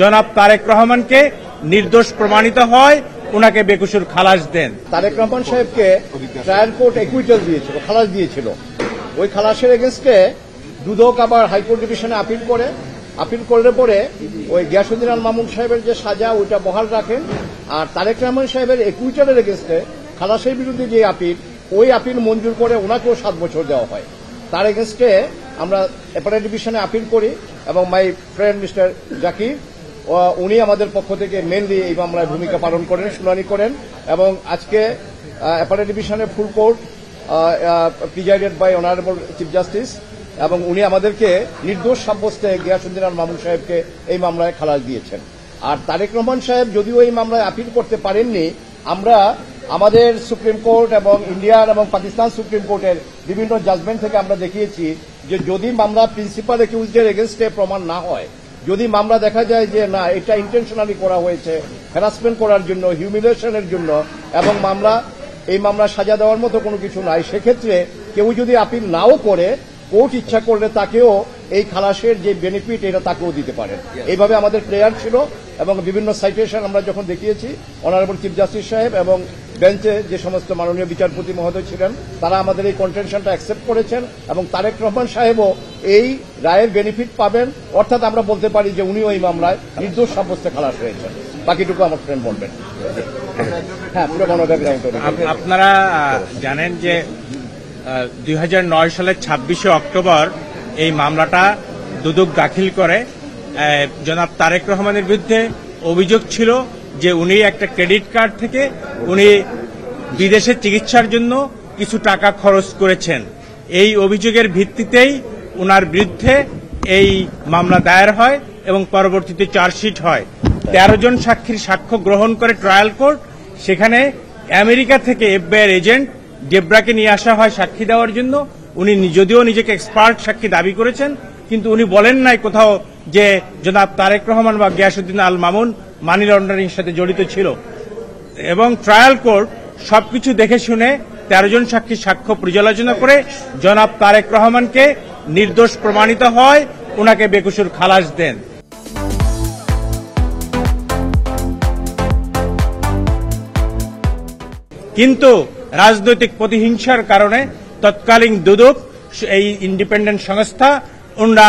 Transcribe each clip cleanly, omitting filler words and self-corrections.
জনাব তারেক রহমানকে নির্দোষ প্রমাণিত হয়, ওনাকে বেকসুর খালাস দেন। তারেক রহমান সাহেবকে ট্রায়াল কোর্ট একুইটাল দিয়েছিল, খালাস দিয়েছিল। ওই খালাসের এগেন্স্টে দুদক আবার হাইকোর্ট ডিভিশনে আপিল করলে পরে ওই গিয়াসউদ্দিন আল মামুন সাহেবের যে সাজা ওইটা বহাল রাখেন। আর তারেক রহমান সাহেবের একুইটালের এগেন্স্টে খালাসের বিরুদ্ধে যে আপিল, ওই আপিল মঞ্জুর করে ওনাকেও 7 বছর দেওয়া হয়। তার এগেন্স্টে আমরা অ্যাপেলেট ডিভিশনে আপিল করি এবং মাই ফ্রেন্ড মিস্টার জাকির উনি আমাদের পক্ষ থেকে মেনলি এই মামলায় ভূমিকা পালন করেন, শুনানি করেন। এবং আজকে অ্যাপেলেট ডিভিশনের full court presided by honourable chief justice, এবং উনি আমাদেরকে নির্দোষ সাব্যস্তে গিয়াসউদ্দিন আল মামুন সাহেবকে এই মামলায় খালাস দিয়েছেন। আর তারেক রহমান সাহেব যদিও এই মামলায় আপিল করতে পারেননি, আমরা আমাদের সুপ্রিম কোর্ট এবং ইন্ডিয়ান এবং পাকিস্তান সুপ্রিম কোর্টের বিভিন্ন জাজমেন্ট থেকে আমরা দেখিয়েছি যে যদি মামলা প্রিন্সিপাল অ্যাকিউজডের এগেনস্টে প্রমাণ না হয়, যদি মামলা দেখা যায় যে না এটা ইন্টেনশনালি করা হয়েছে হ্যারাসমেন্ট করার জন্য, হিউমিলিয়েশনের জন্য, এবং এই মামলা সাজা দেওয়ার মতো কোনো কিছু নাই, সেক্ষেত্রে কেউ যদি আপিল নাও করে কোর্ট ইচ্ছা করলে তাকেও এই খালাসের যে বেনিফিট এটা তাকেও দিতে পারেন। এইভাবে আমাদের প্রেয়ার ছিল এবং বিভিন্ন সাইটেশন আমরা যখন দেখিয়েছি, অনারেবল চিফ জাস্টিস সাহেব এবং বেঞ্চে যে সমস্ত মাননীয় বিচারপতি মহোদয় ছিলেন তারা আমাদের এই কন্টেনশনটা অ্যাকসেপ্ট করেছেন এবং তারেক রহমান সাহেবও এই রায়ের বেনিফিট পাবেন। অর্থাৎ আমরা বলতে পারি যে উনিও এই মামলায় নির্দোষ সাব্যস্তে খালাস হয়েছেন। বাকিটুকু আমার ফ্রেন্ড বলবেন। হ্যাঁ, পুরো ব্যাকগ্রাউন্ড। আপনারা জানেন যে 2009 সালের 26শে অক্টোবর এই মামলাটা দুদক দাখিল করে। জনাব তারেক রহমানের বিরুদ্ধে অভিযোগ ছিল যে উনি একটা ক্রেডিট কার্ড থেকে উনি বিদেশে চিকিৎসার জন্য কিছু টাকা খরচ করেছেন। এই অভিযোগের ভিত্তিতেই উনার বিরুদ্ধে এই মামলা দায়ের হয় এবং পরবর্তীতে চার্জশিট হয়। 13 জন সাক্ষীর সাক্ষ্য গ্রহণ করে ট্রায়াল কোর্ট। সেখানে আমেরিকা থেকে FBI এজেন্ট ডেব্রাকে নিয়ে আসা হয় সাক্ষী দেওয়ার জন্য। উনি যদিও নিজেকে এক্সপার্ট সাক্ষী দাবি করেছেন, কিন্তু উনি বলেন নাই কোথাও যে জনাব তারেক রহমান বা গিয়াসউদ্দিন আল মামুন মানি লন্ডারিং এর সাথে জড়িত ছিল। এবং ট্রায়াল কোর্ট সবকিছু দেখে শুনে 13 জন সাক্ষীর সাক্ষ্য পর্যালোচনা করে জনাব তারেক রহমানকে নির্দোষ প্রমাণিত হয়, ওনাকে বেকসুর খালাস দেন। কিন্তু রাজনৈতিক প্রতিহিংসার কারণে তৎকালীন দুদক, এই ইন্ডিপেন্ডেন্ট সংস্থা, ওনারা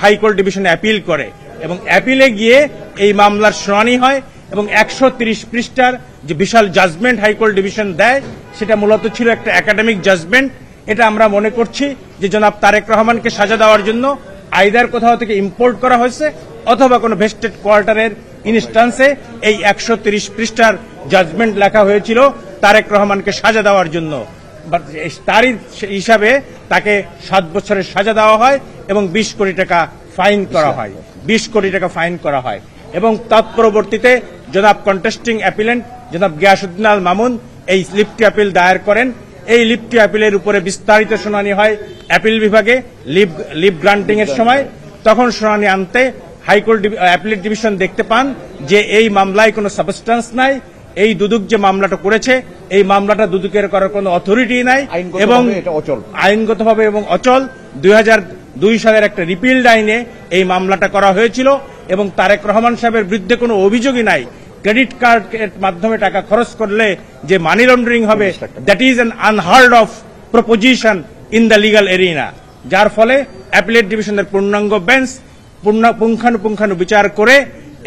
হাইকোর্ট ডিভিশনে অ্যাপিল করে এবং অ্যাপিলে গিয়ে এই মামলার শুনানি হয় এবং 130 পৃষ্ঠার যে বিশাল জাজমেন্ট হাইকোর্ট ডিভিশন দেয় সেটা মূলত ছিল একটা একাডেমিক জাজমেন্ট। এটা আমরা মনে করছি যে জনাব তারেক রহমানকে সাজা দেওয়ার জন্য আইদার কোথাও থেকে ইম্পোর্ট করা হয়েছে অথবা কোনো ভেস্টেড কোয়ার্টারের ইনস্টান্সে এই 130 পৃষ্ঠার জাজমেন্ট লেখা হয়েছিল তারেক রহমানকে সাজা দেওয়ার জন্য। তারই হিসাবে তাকে 7 বছরের সাজা দেওয়া হয় এবং 20 কোটি টাকা ফাইন করা হয়। 20 কোটি টাকা ফাইন করা হয় এবং তৎপরবর্তীতে জনাব কন্টেস্টিং অ্যাপিলেন্ট জনাব গিয়াসউদ্দিন আল মামুন এই লিফটি অ্যাপিল দায়ের করেন। এই লিফটি অ্যাপিলের উপরে বিস্তারিত শুনানি হয় অ্যাপিল বিভাগে লিভ গ্রান্টিং এর সময়। তখন শুনানি আনতে হাইকোর্ট অ্যাপিলেট ডিভিশন দেখতে পান যে এই মামলায় কোনো সাবস্টেন্স নাই। এই দুদক যে মামলাটা করেছে এই মামলাটা দুদকের করার কোনো অথরিটি নাই এবং আইনগতভাবে এবং অচল। 2002 সালের একটা রিপিল্ড আইনে এই মামলাটা করা হয়েছিল এবং তারেক রহমান সাহেবের বিরুদ্ধে কোনো অভিযোগই নাই। ক্রেডিট কার্ডের মাধ্যমে টাকা খরচ করলে যে মানি লন্ডারিং হবে, that is an unheard of proposition in the legal arena. যার ফলে অ্যাপিলেট ডিভিশনের পূর্ণাঙ্গ বেঞ্চ পুঙ্খানুপুঙ্খানু বিচার করে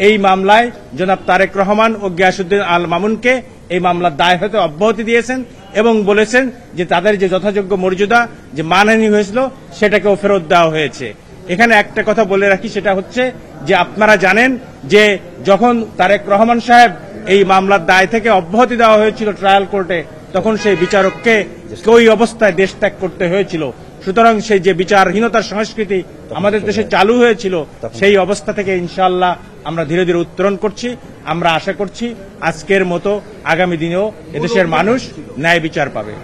এই মামলায় জনাব তারেক রহমান ও গিয়াসউদ্দিন আল মামুনকে এই মামলার দায় হতে অব্যাহতি দিয়েছেন এবং বলেছেন যে তাদের যে যথাযোগ্য মর্যাদা যে মানহানি হয়েছিল সেটাকেও ফেরত দেওয়া হয়েছে। এখানে একটা কথা বলে রাখি, সেটা হচ্ছে যে আপনারা জানেন যে যখন তারেক রহমান সাহেব এই মামলার দায় থেকে অব্যাহতি দেওয়া হয়েছিল ট্রায়াল কোর্টে, তখন সেই বিচারককে ওই অবস্থায় দেশ ত্যাগ করতে হয়েছিল। সুতরাং সেই যে বিচারহীনতার সংস্কৃতি আমাদের দেশে চালু হয়েছিল, সেই অবস্থা থেকে ইনশাআল্লাহ আমরা ধীরে ধীরে উত্তরণ করছি। আমরা আশা করছি আজকের মতো আগামী দিনেও এদেশের মানুষ ন্যায় বিচার পাবে।